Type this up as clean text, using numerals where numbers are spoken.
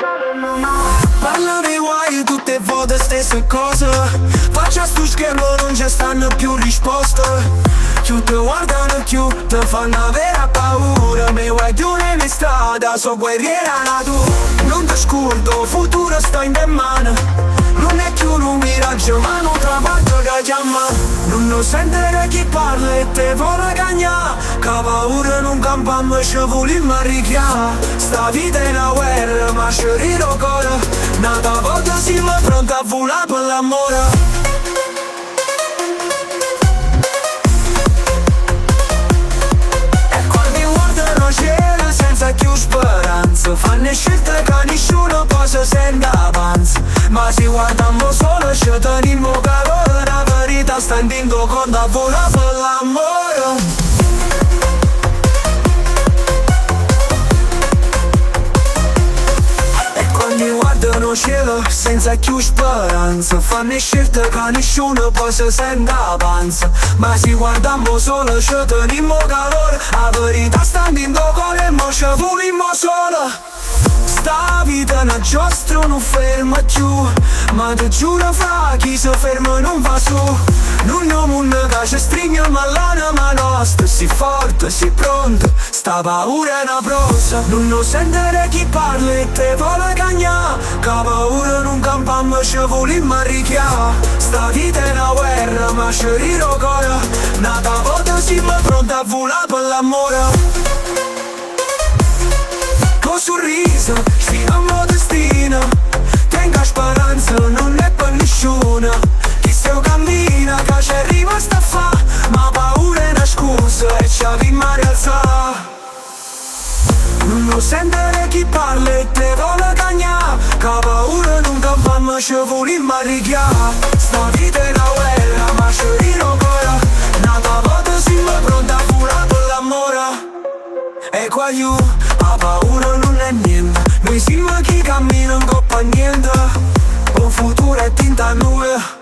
Parlami guai tutte volte stesse cose. Faccia sto schermo non ci stanno più risposte. Più ti guardano più ti fanno avere paura. Mi vuoi più nella strada, so guerriera natura. Non ti ascolto, futuro sta in te mano. Non è più un miraggio ma un traguardo che chiama. Non lo sentire chi parla e te vuole cagnare. Che paura non campiamo ci volimmo richiamare. Sta vita è una guerra ma ci rido cuore. Nata volta siamo pronti a volare per l'amore. Senza più speranza, fanno scelte che nessuno possa sentire avanza. Ma se guardiamo solo ci teniamo calore. La verità sta in dentro con da vola per l'amore. E quando guardano cielo senza più speranza, fanno scelte che nessuno possa sentire avanza. Ma se guardiamo solo ci teniamo calore. La verità sta dentro con le mosse volimmo solo. Sta vita una giostra non ferma più. Ma ti giuro fra chi si ferma non va su. Non è un mondo che ci stringe ma l'anima nostra. Si forte, si pronta, sta paura è una prosa. Non lo sentire chi parla e te vuole cagnare. Che paura non campiamo ci volimmo richiamare. Sta vita è una guerra ma ci rido cuore. Nata volta siamo pronti a volare per l'amore. Con sorriso, sfidiamo destino. Tenga speranza, non è per nessuno. Chi se cammina, che ci arriva sta fa. Ma paura è una scusa e ci avviamo a rialzare. Non lo sentire chi parla e te vuole cagnare. Che paura non campiamo ci volimmo richiamare. Sta vita è una guerra ma ci rido cuore. Nata volta siamo pronti a volare per l'amore. E qua io, la paura non è niente. Noi siamo chi cammina in coppa a niente. Un futuro è tinta a noi.